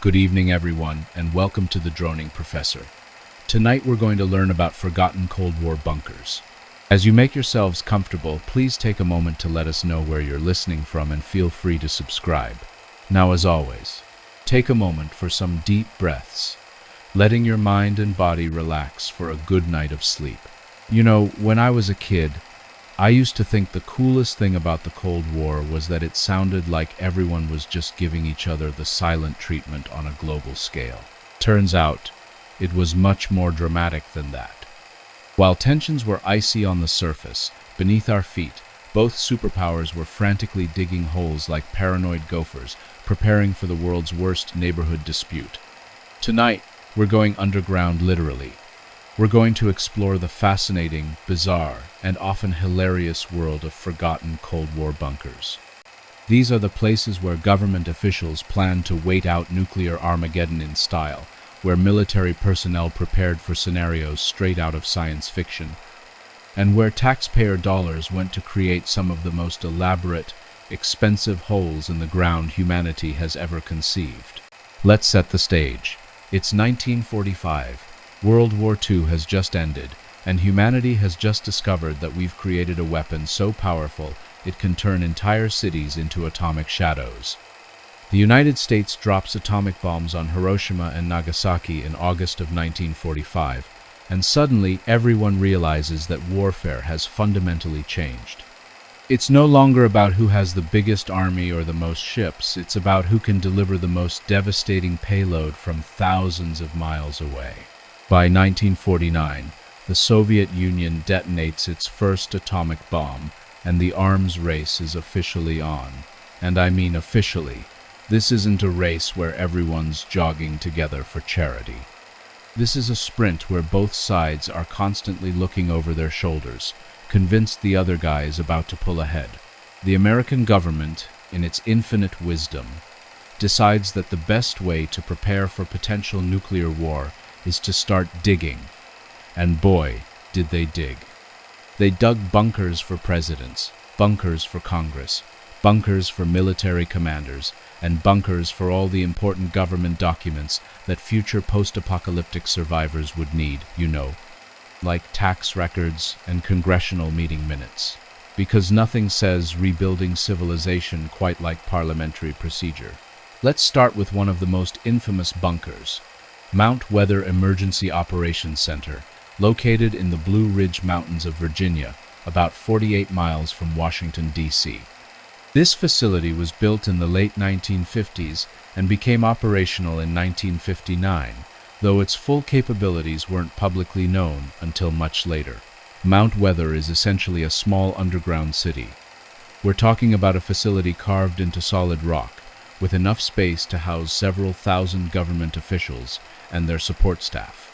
Good evening, everyone, and welcome to the Droning Professor. Tonight we're going to learn about forgotten Cold War bunkers. As you make yourselves comfortable, please take a moment to let us know where you're listening from and feel free to subscribe. Now, as always, take a moment for some deep breaths, letting your mind and body relax for a good night of sleep. You know, when I was a kid, I used to think the coolest thing about the Cold War was that it sounded like everyone was just giving each other the silent treatment on a global scale. Turns out, it was much more dramatic than that. While tensions were icy on the surface, beneath our feet, both superpowers were frantically digging holes like paranoid gophers, preparing for the world's worst neighborhood dispute. Tonight, we're going underground literally. We're going to explore the fascinating, bizarre, and often hilarious world of forgotten Cold War bunkers. These are the places where government officials planned to wait out nuclear Armageddon in style, where military personnel prepared for scenarios straight out of science fiction, and where taxpayer dollars went to create some of the most elaborate, expensive holes in the ground humanity has ever conceived. Let's set the stage. It's 1945. World War II has just ended, and humanity has just discovered that we've created a weapon so powerful it can turn entire cities into atomic shadows. The United States drops atomic bombs on Hiroshima and Nagasaki in August of 1945, and suddenly everyone realizes that warfare has fundamentally changed. It's no longer about who has the biggest army or the most ships, it's about who can deliver the most devastating payload from thousands of miles away. By 1949, the Soviet Union detonates its first atomic bomb, and the arms race is officially on. And I mean officially. This isn't a race where everyone's jogging together for charity. This is a sprint where both sides are constantly looking over their shoulders, convinced the other guy is about to pull ahead. The American government, in its infinite wisdom, decides that the best way to prepare for potential nuclear war is to start digging. And boy, did they dig. They dug bunkers for presidents, bunkers for Congress, bunkers for military commanders, and bunkers for all the important government documents that future post-apocalyptic survivors would need, like tax records and congressional meeting minutes. Because nothing says rebuilding civilization quite like parliamentary procedure. Let's start with one of the most infamous bunkers, Mount Weather Emergency Operations Center, located in the Blue Ridge Mountains of Virginia, about 48 miles from Washington, D.C. This facility was built in the late 1950s and became operational in 1959, though its full capabilities weren't publicly known until much later. Mount Weather is essentially a small underground city. We're talking about a facility carved into solid rock, with enough space to house several thousand government officials and their support staff.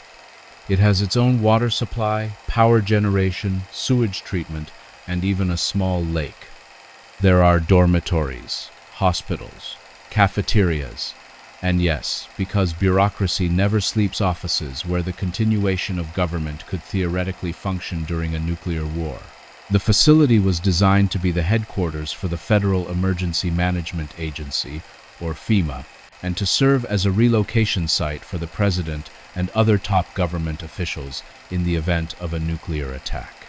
It has its own water supply, power generation, sewage treatment, and even a small lake. There are dormitories, hospitals, cafeterias, and yes, because bureaucracy never sleeps, offices where the continuation of government could theoretically function during a nuclear war. The facility was designed to be the headquarters for the Federal Emergency Management Agency, or FEMA, and to serve as a relocation site for the president and other top government officials in the event of a nuclear attack.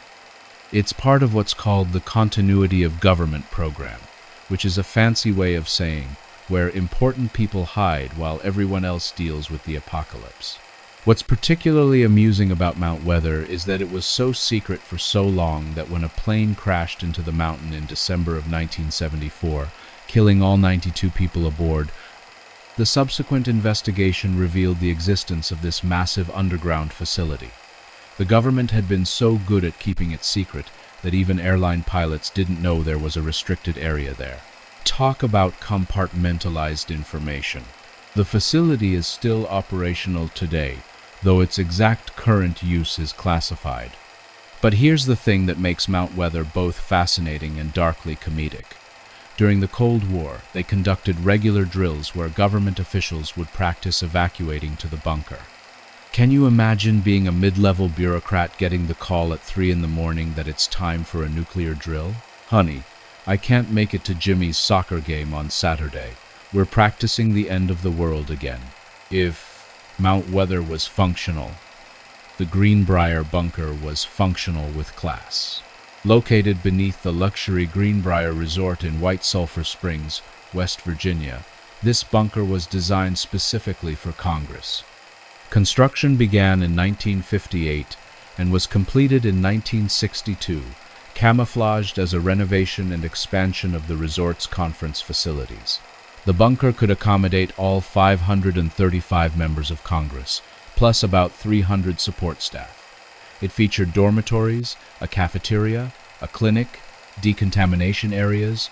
It's part of what's called the Continuity of Government program, which is a fancy way of saying where important people hide while everyone else deals with the apocalypse. What's particularly amusing about Mount Weather is that it was so secret for so long that when a plane crashed into the mountain in December of 1974, killing all 92 people aboard, the subsequent investigation revealed the existence of this massive underground facility. The government had been so good at keeping it secret that even airline pilots didn't know there was a restricted area there. Talk about compartmentalized information. The facility is still operational today, though its exact current use is classified. But here's the thing that makes Mount Weather both fascinating and darkly comedic. During the Cold War, they conducted regular drills where government officials would practice evacuating to the bunker. Can you imagine being a mid-level bureaucrat getting the call at 3 in the morning that it's time for a nuclear drill? Honey, I can't make it to Jimmy's soccer game on Saturday. We're practicing the end of the world again. If Mount Weather was functional, the Greenbrier bunker was functional with class. Located beneath the luxury Greenbrier Resort in White Sulphur Springs, West Virginia, this bunker was designed specifically for Congress. Construction began in 1958 and was completed in 1962, camouflaged as a renovation and expansion of the resort's conference facilities. The bunker could accommodate all 535 members of Congress, plus about 300 support staff. It featured dormitories, a cafeteria, a clinic, decontamination areas,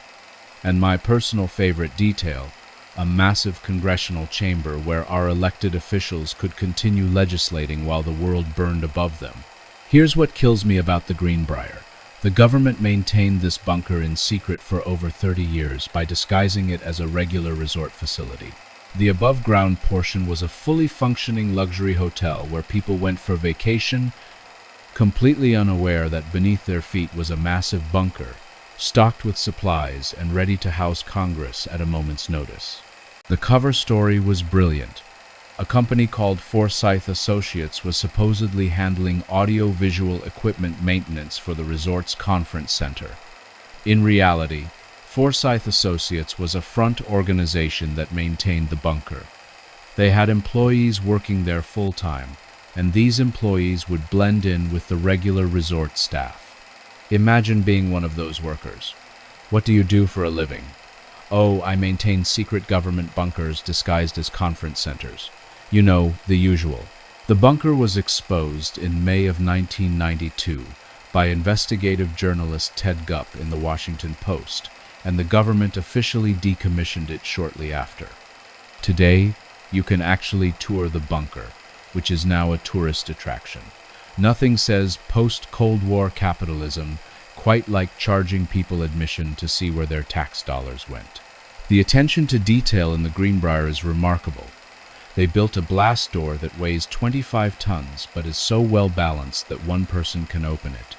and my personal favorite detail, a massive congressional chamber where our elected officials could continue legislating while the world burned above them. Here's what kills me about the Greenbrier. The government maintained this bunker in secret for over 30 years by disguising it as a regular resort facility. The above-ground portion was a fully functioning luxury hotel where people went for vacation, completely unaware that beneath their feet was a massive bunker, stocked with supplies and ready to house Congress at a moment's notice. The cover story was brilliant. A company called Forsyth Associates was supposedly handling audio-visual equipment maintenance for the resort's conference center. In reality, Forsyth Associates was a front organization that maintained the bunker. They had employees working there full-time, and these employees would blend in with the regular resort staff. Imagine being one of those workers. What do you do for a living? Oh, I maintain secret government bunkers disguised as conference centers. You know, the usual. The bunker was exposed in May of 1992 by investigative journalist Ted Gupp in the Washington Post, and the government officially decommissioned it shortly after. Today, you can actually tour the bunker, which is now a tourist attraction. Nothing says post-Cold War capitalism quite like charging people admission to see where their tax dollars went. The attention to detail in the Greenbrier is remarkable. They built a blast door that weighs 25 tons but is so well balanced that one person can open it.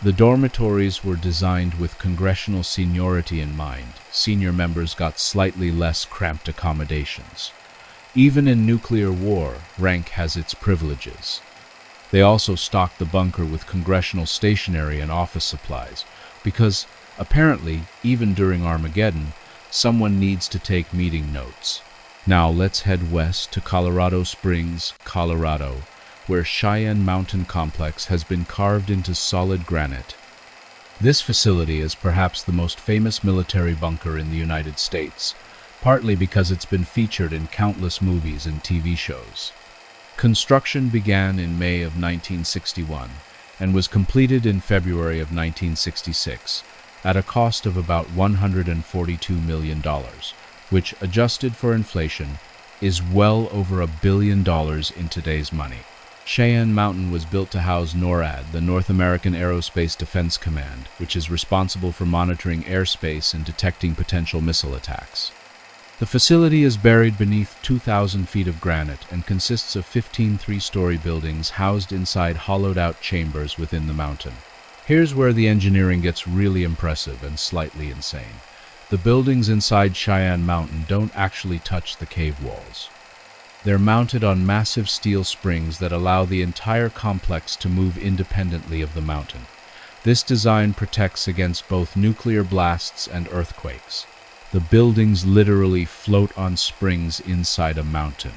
The dormitories were designed with congressional seniority in mind. Senior members got slightly less cramped accommodations. Even in nuclear war, rank has its privileges. They also stocked the bunker with congressional stationery and office supplies, because, apparently, even during Armageddon, someone needs to take meeting notes. Now let's head west to Colorado Springs, Colorado, where Cheyenne Mountain Complex has been carved into solid granite. This facility is perhaps the most famous military bunker in the United States, partly because it's been featured in countless movies and TV shows. Construction began in May of 1961 and was completed in February of 1966 at a cost of about $142 million, which, adjusted for inflation, is well over $1 billion in today's money. Cheyenne Mountain was built to house NORAD, the North American Aerospace Defense Command, which is responsible for monitoring airspace and detecting potential missile attacks. The facility is buried beneath 2,000 feet of granite and consists of 15 three-story buildings housed inside hollowed-out chambers within the mountain. Here's where the engineering gets really impressive and slightly insane. The buildings inside Cheyenne Mountain don't actually touch the cave walls. They're mounted on massive steel springs that allow the entire complex to move independently of the mountain. This design protects against both nuclear blasts and earthquakes. The buildings literally float on springs inside a mountain.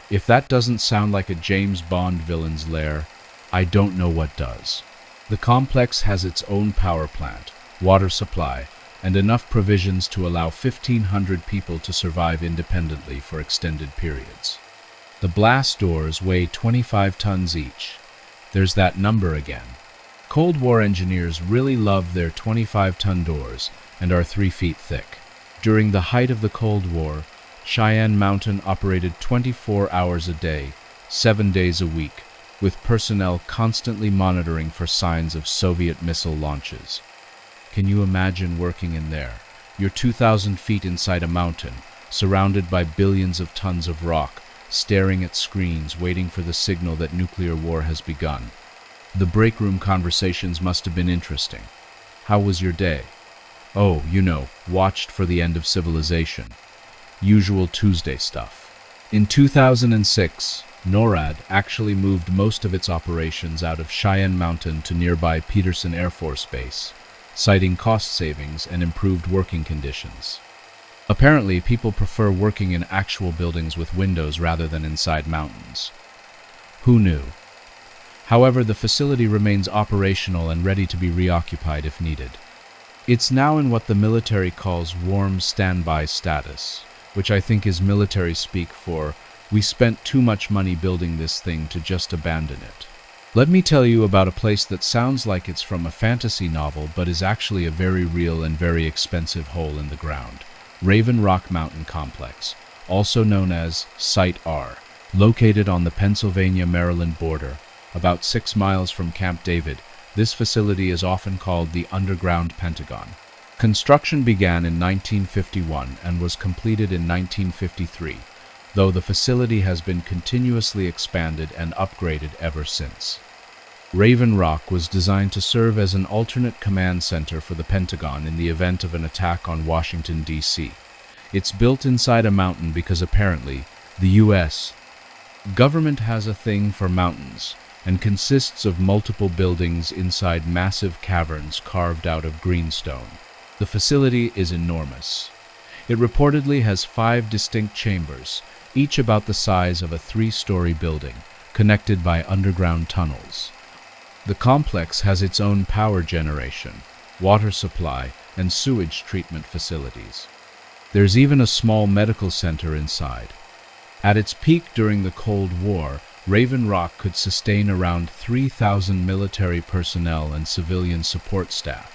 If that doesn't sound like a James Bond villain's lair, I don't know what does. The complex has its own power plant, water supply, and enough provisions to allow 1,500 people to survive independently for extended periods. The blast doors weigh 25 tons each. There's that number again. Cold War engineers really love their 25-ton doors and are 3 feet thick. During the height of the Cold War, Cheyenne Mountain operated 24 hours a day, 7 days a week, with personnel constantly monitoring for signs of Soviet missile launches. Can you imagine working in there? You're 2,000 feet inside a mountain, surrounded by billions of tons of rock, staring at screens, waiting for the signal that nuclear war has begun. The break room conversations must have been interesting. How was your day? Oh, watched for the end of civilization. usual Tuesday stuff. In 2006, NORAD actually moved most of its operations out of Cheyenne Mountain to nearby Peterson Air Force Base, citing cost savings and improved working conditions. Apparently, people prefer working in actual buildings with windows rather than inside mountains. Who knew? However, the facility remains operational and ready to be reoccupied if needed. It's now in what the military calls warm standby status, which I think is military speak for, we spent too much money building this thing to just abandon it. Let me tell you about a place that sounds like it's from a fantasy novel but is actually a very real and very expensive hole in the ground. Raven Rock Mountain Complex, also known as Site R, located on the Pennsylvania-Maryland border, about 6 miles from Camp David. This facility is often called the Underground Pentagon. Construction began in 1951 and was completed in 1953, though the facility has been continuously expanded and upgraded ever since. Raven Rock was designed to serve as an alternate command center for the Pentagon in the event of an attack on Washington, D.C. It's built inside a mountain because apparently the U.S. government has a thing for mountains and consists of multiple buildings inside massive caverns carved out of greenstone. The facility is enormous. It reportedly has 5 distinct chambers, each about the size of a 3-story building, connected by underground tunnels. The complex has its own power generation, water supply, and sewage treatment facilities. There's even a small medical center inside. At its peak during the Cold War, Raven Rock could sustain around 3,000 military personnel and civilian support staff.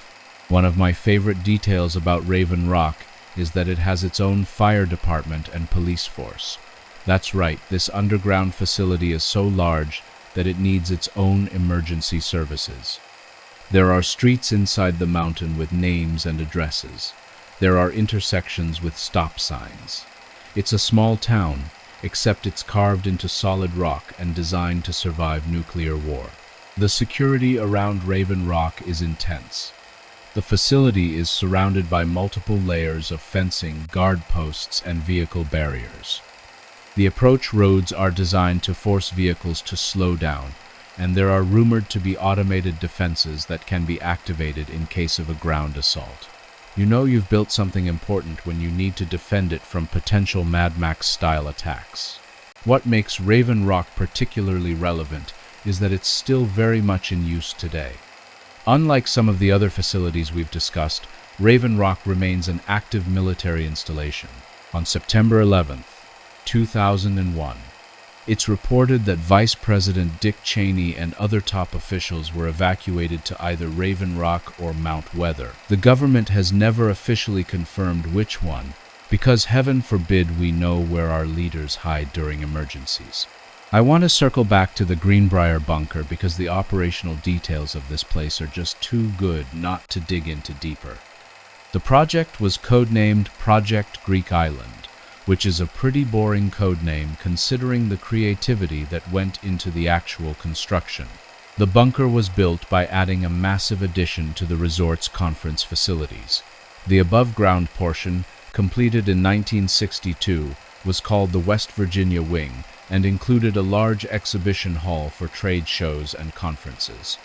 One of my favorite details about Raven Rock is that it has its own fire department and police force. That's right, this underground facility is so large that it needs its own emergency services. There are streets inside the mountain with names and addresses. There are intersections with stop signs. It's a small town, except it's carved into solid rock and designed to survive nuclear war. The security around Raven Rock is intense. The facility is surrounded by multiple layers of fencing, guard posts, and vehicle barriers. The approach roads are designed to force vehicles to slow down, and there are rumored to be automated defenses that can be activated in case of a ground assault. You know you've built something important when you need to defend it from potential Mad Max-style attacks. What makes Raven Rock particularly relevant is that it's still very much in use today. Unlike some of the other facilities we've discussed, Raven Rock remains an active military installation. On September 11th, 2001, it's reported that Vice President Dick Cheney and other top officials were evacuated to either Raven Rock or Mount Weather. The government has never officially confirmed which one, because heaven forbid we know where our leaders hide during emergencies. I want to circle back to the Greenbrier bunker because the operational details of this place are just too good not to dig into deeper. The project was codenamed Project Greek Island, which is a pretty boring codename considering the creativity that went into the actual construction. The bunker was built by adding a massive addition to the resort's conference facilities. The above-ground portion, completed in 1962, was called the West Virginia Wing and included a large exhibition hall for trade shows and conferences.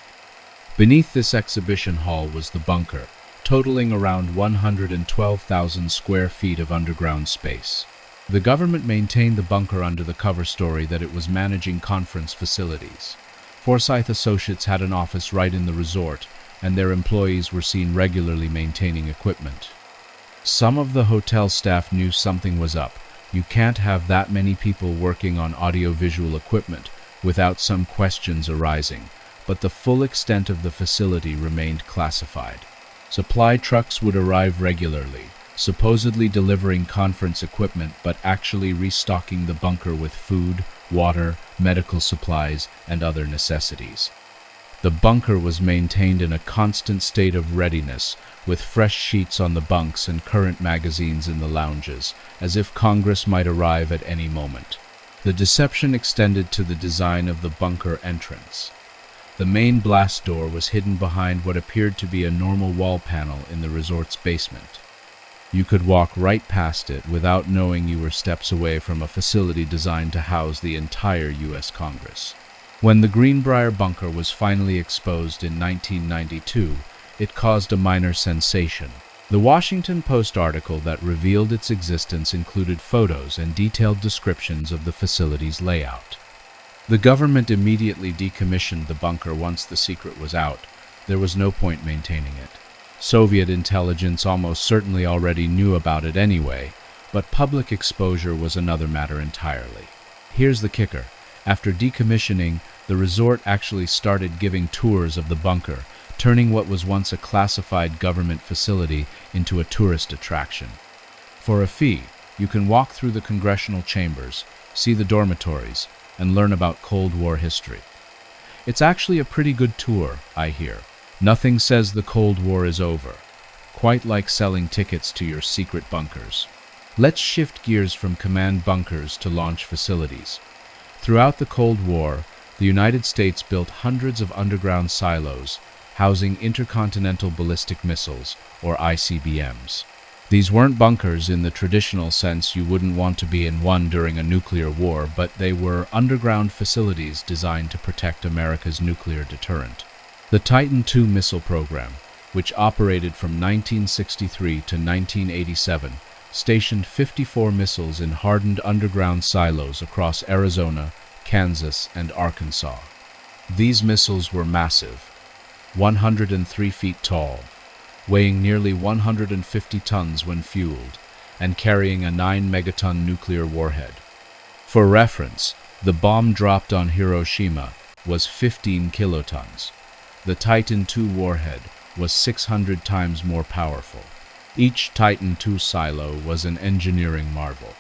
Beneath this exhibition hall was the bunker, totaling around 112,000 square feet of underground space. The government maintained the bunker under the cover story that it was managing conference facilities. Forsyth Associates had an office right in the resort, and their employees were seen regularly maintaining equipment. Some of the hotel staff knew something was up. You can't have that many people working on audiovisual equipment without some questions arising, but the full extent of the facility remained classified. Supply trucks would arrive regularly, supposedly delivering conference equipment but actually restocking the bunker with food, water, medical supplies, and other necessities. The bunker was maintained in a constant state of readiness, with fresh sheets on the bunks and current magazines in the lounges, as if Congress might arrive at any moment. The deception extended to the design of the bunker entrance. The main blast door was hidden behind what appeared to be a normal wall panel in the resort's basement. You could walk right past it without knowing you were steps away from a facility designed to house the entire U.S. Congress. When the Greenbrier bunker was finally exposed in 1992, it caused a minor sensation. The Washington Post article that revealed its existence included photos and detailed descriptions of the facility's layout. The government immediately decommissioned the bunker once the secret was out. There was no point maintaining it. Soviet intelligence almost certainly already knew about it anyway, but public exposure was another matter entirely. Here's the kicker. After decommissioning, the resort actually started giving tours of the bunker, turning what was once a classified government facility into a tourist attraction. For a fee, you can walk through the Congressional chambers, see the dormitories, and learn about Cold War history. It's actually a pretty good tour, I hear. Nothing says the Cold War is over, quite like selling tickets to your secret bunkers. Let's shift gears from command bunkers to launch facilities. Throughout the Cold War, the United States built hundreds of underground silos housing intercontinental ballistic missiles, or ICBMs. These weren't bunkers in the traditional sense. You wouldn't want to be in one during a nuclear war, but they were underground facilities designed to protect America's nuclear deterrent. The Titan II missile program, which operated from 1963 to 1987, stationed 54 missiles in hardened underground silos across Arizona, Kansas, and Arkansas. These missiles were massive, 103 feet tall, weighing nearly 150 tons when fueled, and carrying a 9-megaton nuclear warhead. For reference, the bomb dropped on Hiroshima was 15 kilotons. The Titan II warhead was 600 times more powerful. Each Titan II silo was an engineering marvel.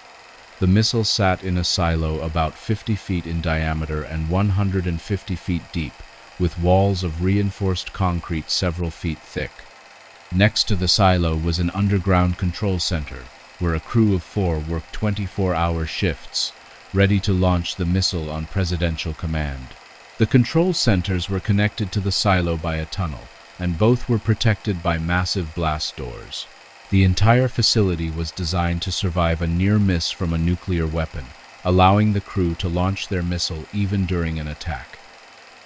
The missile sat in a silo about 50 feet in diameter and 150 feet deep, with walls of reinforced concrete several feet thick. Next to the silo was an underground control center, where a crew of 4 worked 24-hour shifts, ready to launch the missile on presidential command. The control centers were connected to the silo by a tunnel, and both were protected by massive blast doors. The entire facility was designed to survive a near miss from a nuclear weapon, allowing the crew to launch their missile even during an attack.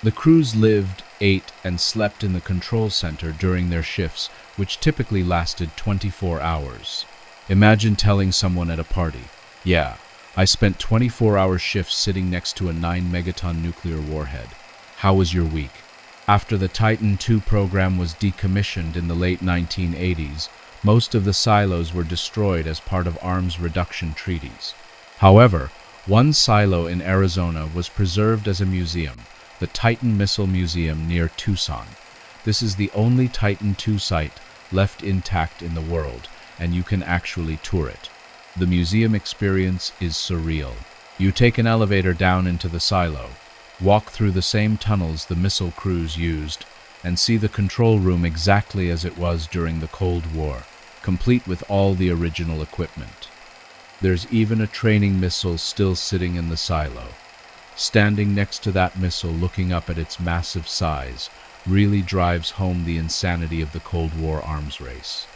The crews lived, ate, and slept in the control center during their shifts, which typically lasted 24 hours. Imagine telling someone at a party, "Yeah, I spent 24-hour shifts sitting next to a 9-megaton nuclear warhead. How was your week?" After the Titan II program was decommissioned in the late 1980s, most of the silos were destroyed as part of arms reduction treaties. However, one silo in Arizona was preserved as a museum, the Titan Missile Museum near Tucson. This is the only Titan II site left intact in the world, and you can actually tour it. The museum experience is surreal. You take an elevator down into the silo, walk through the same tunnels the missile crews used, and see the control room exactly as it was during the Cold War, complete with all the original equipment. There's even a training missile still sitting in the silo. Standing next to that missile, looking up at its massive size, really drives home the insanity of the Cold War arms race.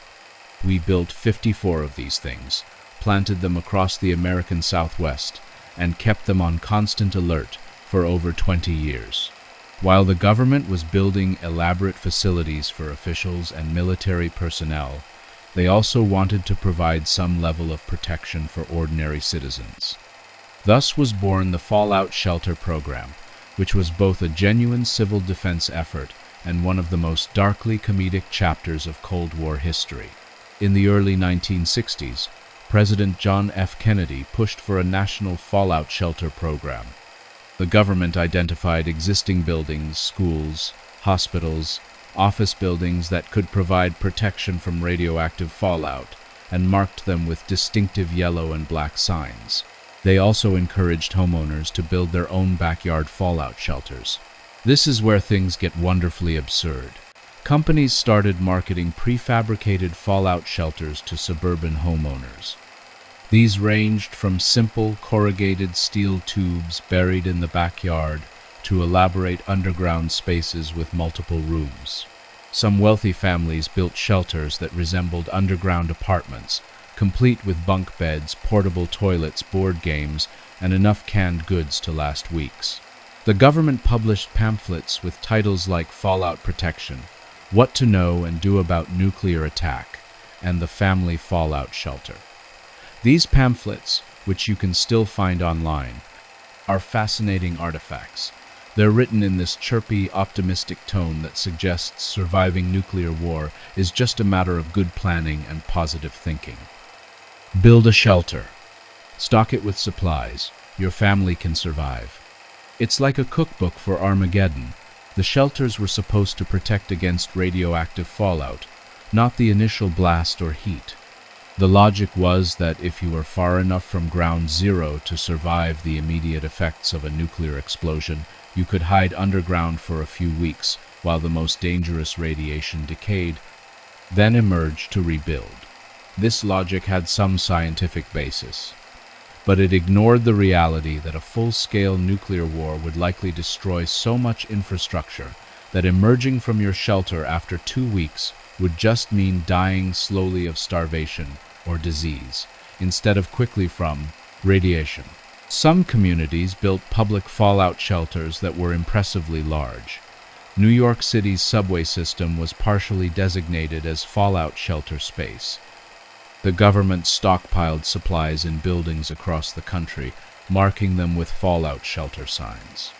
We built 54 of these things, planted them across the American Southwest, and kept them on constant alert for over 20 years. While the government was building elaborate facilities for officials and military personnel, they also wanted to provide some level of protection for ordinary citizens. Thus was born the Fallout Shelter program, which was both a genuine civil defense effort and one of the most darkly comedic chapters of Cold War history. In the early 1960s, President John F. Kennedy pushed for a national fallout shelter program. The government identified existing buildings, schools, hospitals, office buildings that could provide protection from radioactive fallout, and marked them with distinctive yellow and black signs. They also encouraged homeowners to build their own backyard fallout shelters. This is where things get wonderfully absurd. Companies started marketing prefabricated fallout shelters to suburban homeowners. These ranged from simple corrugated steel tubes buried in the backyard to elaborate underground spaces with multiple rooms. Some wealthy families built shelters that resembled underground apartments, complete with bunk beds, portable toilets, board games, and enough canned goods to last weeks. The government published pamphlets with titles like Fallout Protection, What to Know and Do About Nuclear Attack, and The Family Fallout Shelter. These pamphlets, which you can still find online, are fascinating artifacts. They're written in this chirpy, optimistic tone that suggests surviving nuclear war is just a matter of good planning and positive thinking. Build a shelter. Stock it with supplies. Your family can survive. It's like a cookbook for Armageddon. The shelters were supposed to protect against radioactive fallout, not the initial blast or heat. The logic was that if you were far enough from ground zero to survive the immediate effects of a nuclear explosion, you could hide underground for a few weeks while the most dangerous radiation decayed, then emerge to rebuild. This logic had some scientific basis, but it ignored the reality that a full-scale nuclear war would likely destroy so much infrastructure that emerging from your shelter after 2 weeks would just mean dying slowly of starvation or disease, instead of quickly from radiation. Some communities built public fallout shelters that were impressively large. New York City's subway system was partially designated as fallout shelter space. The government stockpiled supplies in buildings across the country, marking them with fallout shelter signs.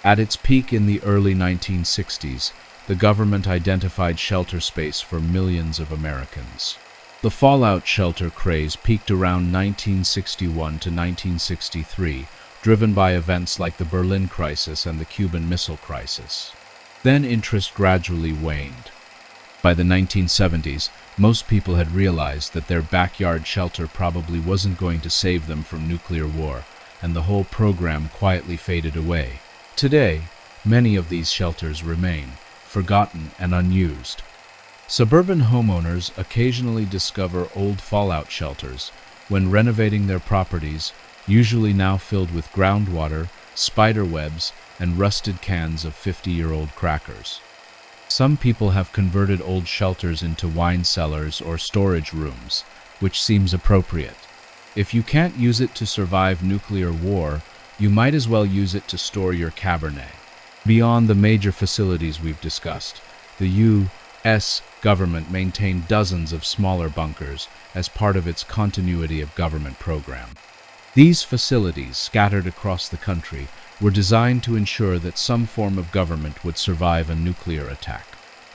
At its peak in the early 1960s, the government identified shelter space for millions of Americans. The fallout shelter craze peaked around 1961 to 1963, driven by events like the Berlin crisis and the Cuban Missile Crisis. Then interest gradually waned. By the 1970s, most people had realized that their backyard shelter probably wasn't going to save them from nuclear war, and the whole program quietly faded away. Today, many of these shelters remain, forgotten and unused. Suburban homeowners occasionally discover old fallout shelters when renovating their properties, usually now filled with groundwater, spider webs, and rusted cans of 50-year-old crackers. Some people have converted old shelters into wine cellars or storage rooms, which seems appropriate. If you can't use it to survive nuclear war, you might as well use it to store your Cabernet. Beyond the major facilities we've discussed, the U.S. government maintained dozens of smaller bunkers as part of its continuity of government program. These facilities, scattered across the country, were designed to ensure that some form of government would survive a nuclear attack.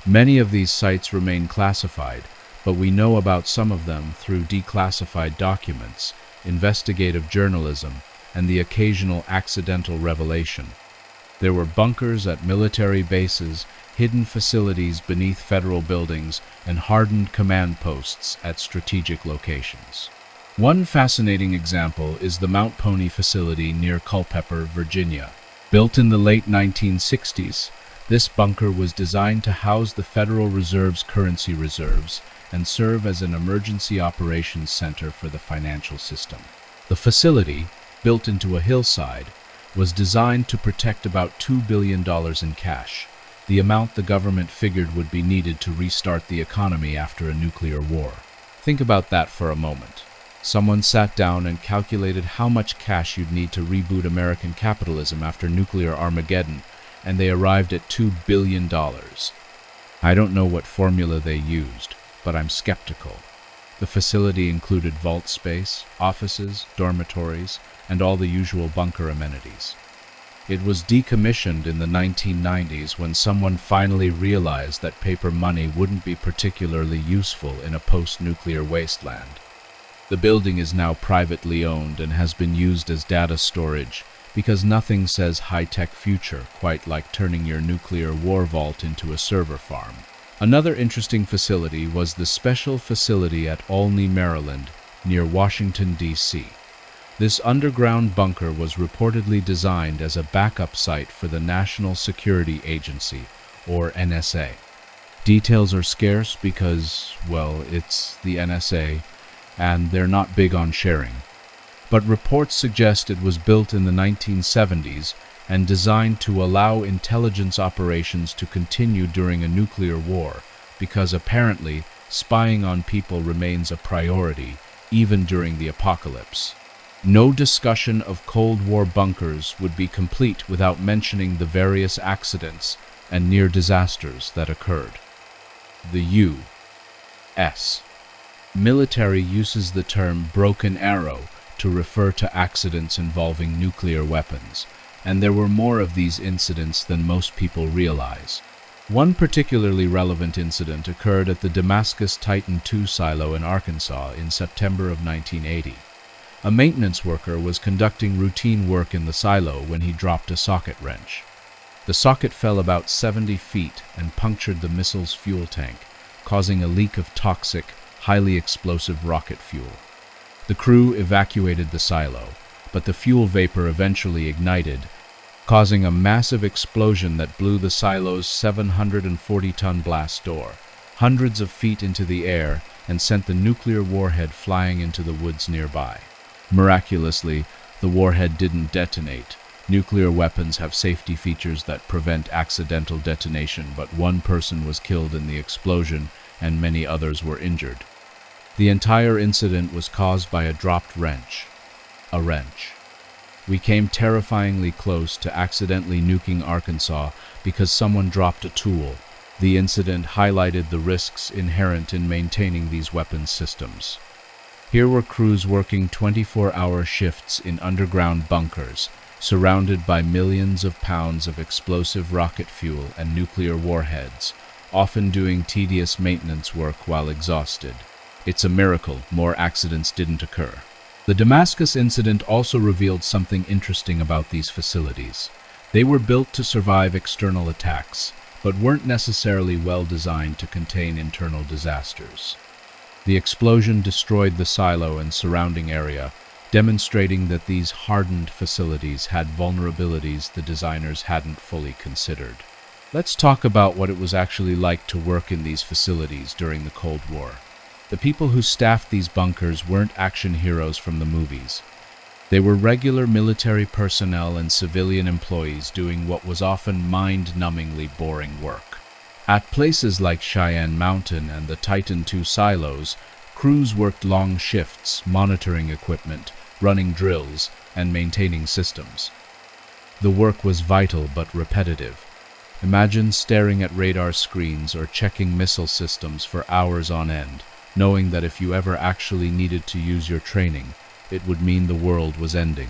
Many of these sites remain classified, but we know about some of them through declassified documents, investigative journalism, and the occasional accidental revelation. There were bunkers at military bases, hidden facilities beneath federal buildings, and hardened command posts at strategic locations. One fascinating example is the Mount Pony facility near Culpeper, Virginia. Built in the late 1960s, this bunker was designed to house the Federal Reserve's currency reserves and serve as an emergency operations center for the financial system. The facility, built into a hillside, was designed to protect about $2 billion in cash, the amount the government figured would be needed to restart the economy after a nuclear war. Think about that for a moment. Someone sat down and calculated how much cash you'd need to reboot American capitalism after nuclear Armageddon, and they arrived at $2 billion. I don't know what formula they used, but I'm skeptical. The facility included vault space, offices, dormitories, and all the usual bunker amenities. It was decommissioned in the 1990s when someone finally realized that paper money wouldn't be particularly useful in a post-nuclear wasteland. The building is now privately owned and has been used as data storage because nothing says high-tech future quite like turning your nuclear war vault into a server farm. Another interesting facility was the Special Facility at Olney, Maryland, near Washington, D.C. This underground bunker was reportedly designed as a backup site for the National Security Agency, or NSA. Details are scarce because, well, it's the NSA, and they're not big on sharing. But reports suggest it was built in the 1970s and designed to allow intelligence operations to continue during a nuclear war, because apparently spying on people remains a priority, even during the apocalypse. No discussion of Cold War bunkers would be complete without mentioning the various accidents and near disasters that occurred. The U.S. military uses the term broken arrow to refer to accidents involving nuclear weapons, and there were more of these incidents than most people realize. One particularly relevant incident occurred at the Damascus Titan II silo in Arkansas in September of 1980. A maintenance worker was conducting routine work in the silo when he dropped a socket wrench. The socket fell about 70 feet and punctured the missile's fuel tank, causing a leak of toxic, highly explosive rocket fuel. The crew evacuated the silo, but the fuel vapor eventually ignited, causing a massive explosion that blew the silo's 740-ton blast door hundreds of feet into the air and sent the nuclear warhead flying into the woods nearby. Miraculously, the warhead didn't detonate. Nuclear weapons have safety features that prevent accidental detonation, but one person was killed in the explosion and many others were injured. The entire incident was caused by a dropped wrench. A wrench. We came terrifyingly close to accidentally nuking Arkansas because someone dropped a tool. The incident highlighted the risks inherent in maintaining these weapons systems. Here were crews working 24-hour shifts in underground bunkers, surrounded by millions of pounds of explosive rocket fuel and nuclear warheads, often doing tedious maintenance work while exhausted. It's a miracle more accidents didn't occur. The Damascus incident also revealed something interesting about these facilities. They were built to survive external attacks, but weren't necessarily well designed to contain internal disasters. The explosion destroyed the silo and surrounding area, demonstrating that these hardened facilities had vulnerabilities the designers hadn't fully considered. Let's talk about what it was actually like to work in these facilities during the Cold War. The people who staffed these bunkers weren't action heroes from the movies. They were regular military personnel and civilian employees doing what was often mind-numbingly boring work. At places like Cheyenne Mountain and the Titan II silos, crews worked long shifts, monitoring equipment, running drills, and maintaining systems. The work was vital but repetitive. Imagine staring at radar screens or checking missile systems for hours on end, knowing that if you ever actually needed to use your training, it would mean the world was ending.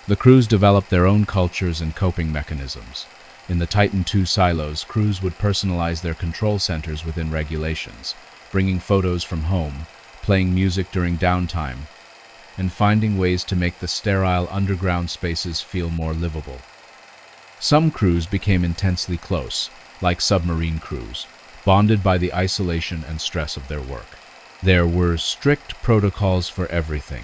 The crews developed their own cultures and coping mechanisms. In the Titan II silos, crews would personalize their control centers within regulations, bringing photos from home, playing music during downtime, and finding ways to make the sterile underground spaces feel more livable. Some crews became intensely close, like submarine crews, bonded by the isolation and stress of their work. There were strict protocols for everything.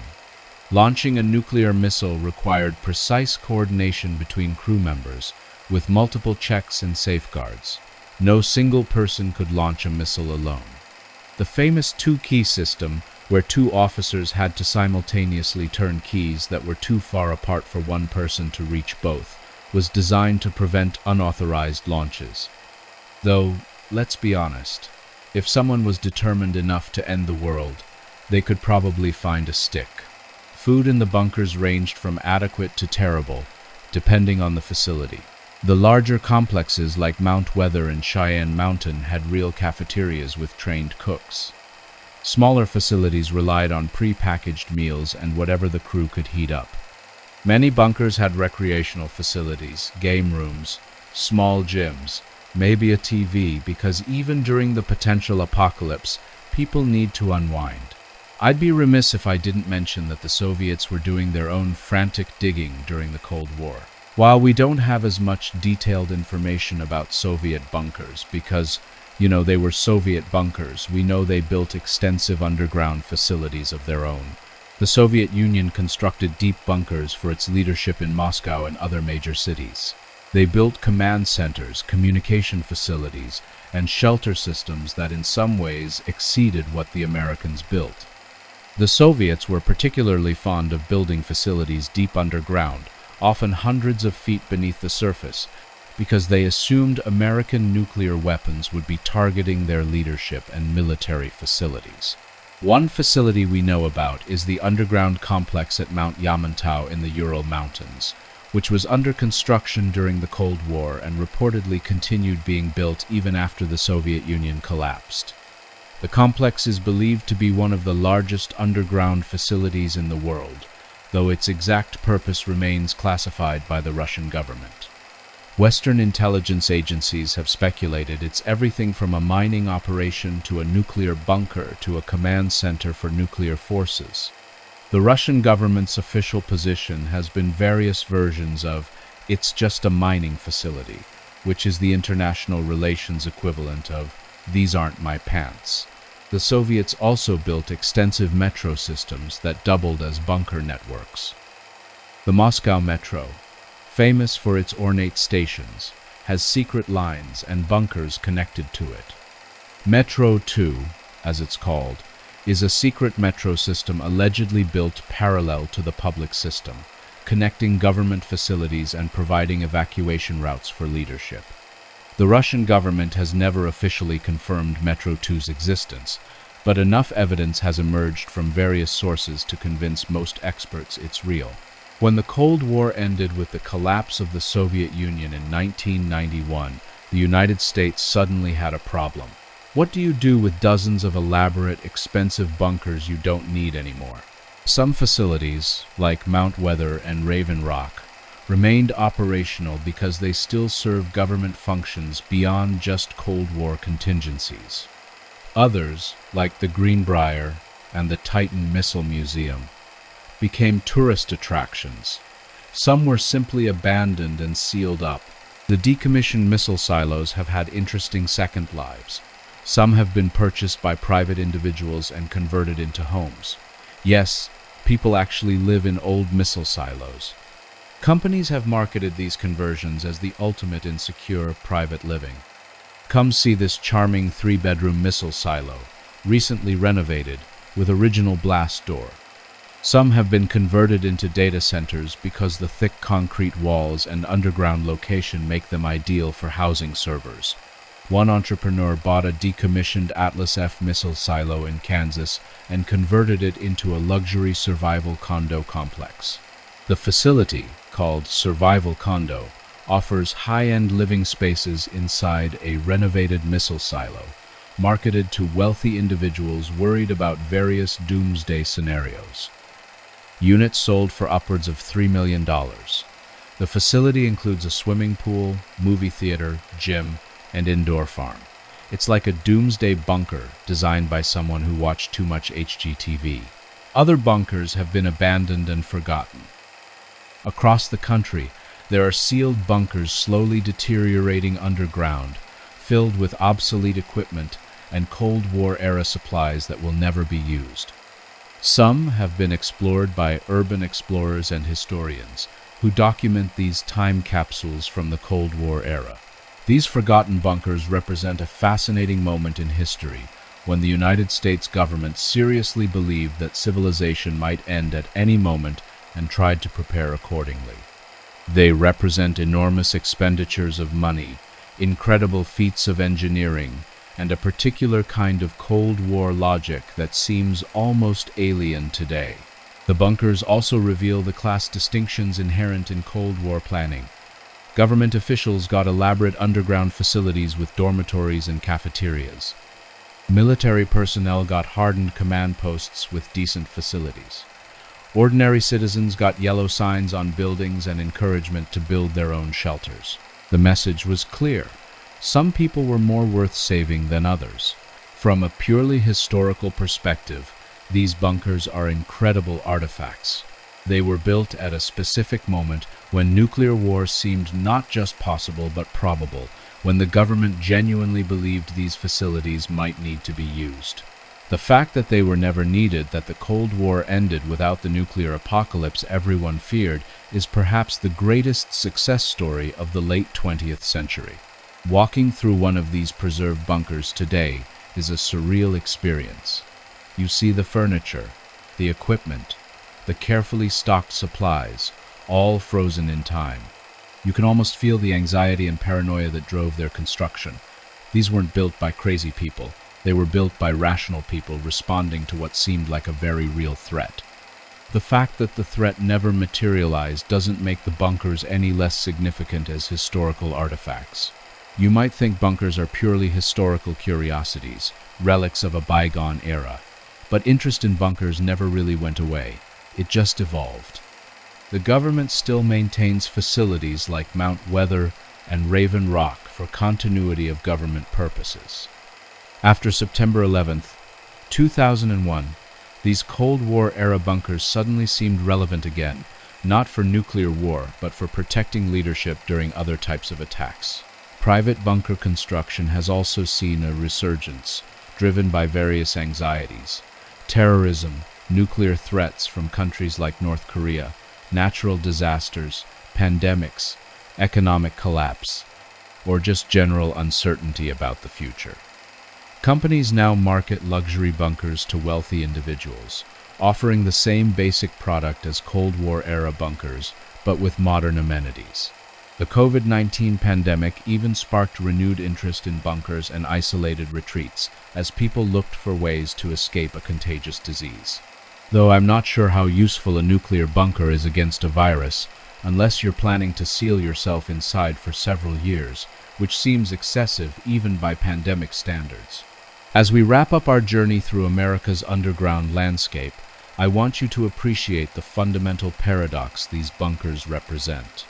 Launching a nuclear missile required precise coordination between crew members, with multiple checks and safeguards. No single person could launch a missile alone. The famous two-key system, where two officers had to simultaneously turn keys that were too far apart for one person to reach both, was designed to prevent unauthorized launches. Though, let's be honest, if someone was determined enough to end the world, they could probably find a stick. Food in the bunkers ranged from adequate to terrible, depending on the facility. The larger complexes like Mount Weather and Cheyenne Mountain had real cafeterias with trained cooks. Smaller facilities relied on pre-packaged meals and whatever the crew could heat up. Many bunkers had recreational facilities, game rooms, small gyms, maybe a TV, because even during the potential apocalypse, people need to unwind. I'd be remiss if I didn't mention that the Soviets were doing their own frantic digging during the Cold War. While we don't have as much detailed information about Soviet bunkers because, they were Soviet bunkers, we know they built extensive underground facilities of their own. The Soviet Union constructed deep bunkers for its leadership in Moscow and other major cities. They built command centers, communication facilities, and shelter systems that in some ways exceeded what the Americans built. The Soviets were particularly fond of building facilities deep underground, often hundreds of feet beneath the surface, because they assumed American nuclear weapons would be targeting their leadership and military facilities. One facility we know about is the underground complex at Mount Yamantau in the Ural Mountains, which was under construction during the Cold War and reportedly continued being built even after the Soviet Union collapsed. The complex is believed to be one of the largest underground facilities in the world, though its exact purpose remains classified by the Russian government. Western intelligence agencies have speculated it's everything from a mining operation to a nuclear bunker to a command center for nuclear forces. The Russian government's official position has been various versions of "it's just a mining facility," which is the international relations equivalent of "these aren't my pants." The Soviets also built extensive metro systems that doubled as bunker networks. The Moscow Metro, famous for its ornate stations, has secret lines and bunkers connected to it. Metro 2, as it's called, is a secret metro system allegedly built parallel to the public system, connecting government facilities and providing evacuation routes for leadership. The Russian government has never officially confirmed Metro 2's existence, but enough evidence has emerged from various sources to convince most experts it's real. When the Cold War ended with the collapse of the Soviet Union in 1991, the United States suddenly had a problem. What do you do with dozens of elaborate, expensive bunkers you don't need anymore? Some facilities, like Mount Weather and Raven Rock, remained operational because they still serve government functions beyond just Cold War contingencies. Others, like the Greenbrier and the Titan Missile Museum, became tourist attractions. Some were simply abandoned and sealed up. The decommissioned missile silos have had interesting second lives. Some have been purchased by private individuals and converted into homes. Yes, people actually live in old missile silos. Companies have marketed these conversions as the ultimate in secure private living. Come see this charming 3-bedroom missile silo, recently renovated, with original blast door. Some have been converted into data centers because the thick concrete walls and underground location make them ideal for housing servers. One entrepreneur bought a decommissioned Atlas F missile silo in Kansas and converted it into a luxury survival condo complex. The facility, called Survival Condo, offers high-end living spaces inside a renovated missile silo, marketed to wealthy individuals worried about various doomsday scenarios. Units sold for upwards of $3 million. The facility includes a swimming pool, movie theater, gym, and indoor farm. It's like a doomsday bunker designed by someone who watched too much HGTV. Other bunkers have been abandoned and forgotten. Across the country, there are sealed bunkers slowly deteriorating underground, filled with obsolete equipment and Cold War-era supplies that will never be used. Some have been explored by urban explorers and historians, who document these time capsules from the Cold War era. These forgotten bunkers represent a fascinating moment in history, when the United States government seriously believed that civilization might end at any moment and tried to prepare accordingly. They represent enormous expenditures of money, incredible feats of engineering, and a particular kind of Cold War logic that seems almost alien today. The bunkers also reveal the class distinctions inherent in Cold War planning. Government officials got elaborate underground facilities with dormitories and cafeterias. Military personnel got hardened command posts with decent facilities. Ordinary citizens got yellow signs on buildings and encouragement to build their own shelters. The message was clear. Some people were more worth saving than others. From a purely historical perspective, these bunkers are incredible artifacts. They were built at a specific moment when nuclear war seemed not just possible but probable, when the government genuinely believed these facilities might need to be used. The fact that they were never needed, that the Cold War ended without the nuclear apocalypse everyone feared, is perhaps the greatest success story of the late 20th century. Walking through one of these preserved bunkers today is a surreal experience. You see the furniture, the equipment, the carefully stocked supplies, all frozen in time. You can almost feel the anxiety and paranoia that drove their construction. These weren't built by crazy people. They were built by rational people responding to what seemed like a very real threat. The fact that the threat never materialized doesn't make the bunkers any less significant as historical artifacts. You might think bunkers are purely historical curiosities, relics of a bygone era. But interest in bunkers never really went away. It just evolved. The government still maintains facilities like Mount Weather and Raven Rock for continuity of government purposes. After September 11th, 2001, these Cold War-era bunkers suddenly seemed relevant again, not for nuclear war, but for protecting leadership during other types of attacks. Private bunker construction has also seen a resurgence, driven by various anxieties: terrorism, nuclear threats from countries like North Korea, natural disasters, pandemics, economic collapse, or just general uncertainty about the future. Companies now market luxury bunkers to wealthy individuals, offering the same basic product as Cold War-era bunkers, but with modern amenities. The COVID-19 pandemic even sparked renewed interest in bunkers and isolated retreats, as people looked for ways to escape a contagious disease. Though I'm not sure how useful a nuclear bunker is against a virus, unless you're planning to seal yourself inside for several years, which seems excessive even by pandemic standards. As we wrap up our journey through America's underground landscape, I want you to appreciate the fundamental paradox these bunkers represent.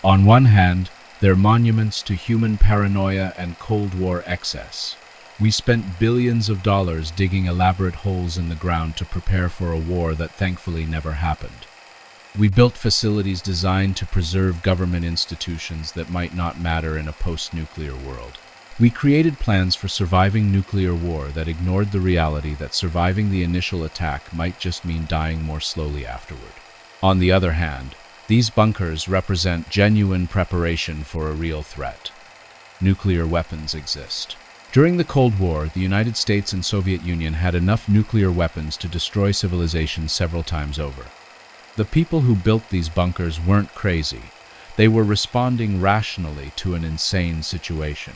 On one hand, they're monuments to human paranoia and Cold War excess. We spent billions of dollars digging elaborate holes in the ground to prepare for a war that thankfully never happened. We built facilities designed to preserve government institutions that might not matter in a post-nuclear world. We created plans for surviving nuclear war that ignored the reality that surviving the initial attack might just mean dying more slowly afterward. On the other hand, these bunkers represent genuine preparation for a real threat. Nuclear weapons exist. During the Cold War, the United States and Soviet Union had enough nuclear weapons to destroy civilization several times over. The people who built these bunkers weren't crazy. They were responding rationally to an insane situation.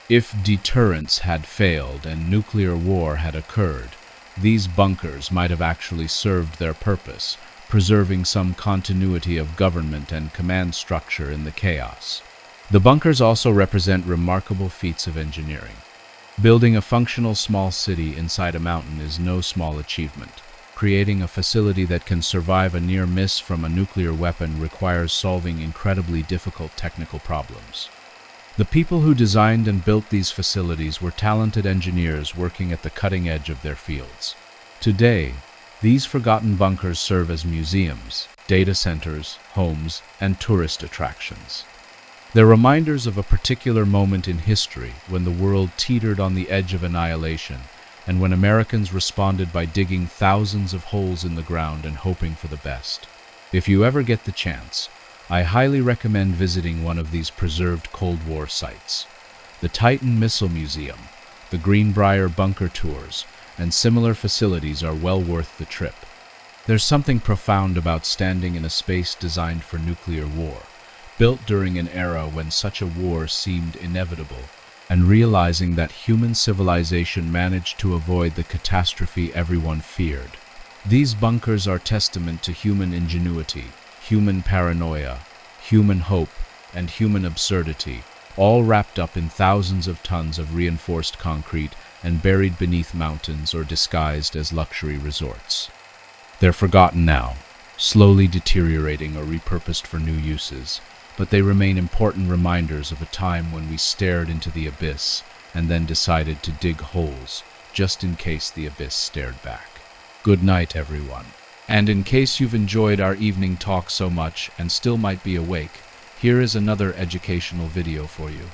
If deterrence had failed and nuclear war had occurred, these bunkers might have actually served their purpose, preserving some continuity of government and command structure in the chaos. The bunkers also represent remarkable feats of engineering. Building a functional small city inside a mountain is no small achievement. Creating a facility that can survive a near miss from a nuclear weapon requires solving incredibly difficult technical problems. The people who designed and built these facilities were talented engineers working at the cutting edge of their fields. Today, these forgotten bunkers serve as museums, data centers, homes, and tourist attractions. They're reminders of a particular moment in history when the world teetered on the edge of annihilation, and when Americans responded by digging thousands of holes in the ground and hoping for the best. If you ever get the chance, I highly recommend visiting one of these preserved Cold War sites. The Titan Missile Museum, the Greenbrier Bunker Tours, and similar facilities are well worth the trip. There's something profound about standing in a space designed for nuclear war, built during an era when such a war seemed inevitable, and realizing that human civilization managed to avoid the catastrophe everyone feared. These bunkers are testament to human ingenuity, human paranoia, human hope, and human absurdity, all wrapped up in thousands of tons of reinforced concrete and buried beneath mountains or disguised as luxury resorts. They're forgotten now, slowly deteriorating or repurposed for new uses, but they remain important reminders of a time when we stared into the abyss and then decided to dig holes, just in case the abyss stared back. Good night, everyone. And in case you've enjoyed our evening talk so much and still might be awake, here is another educational video for you.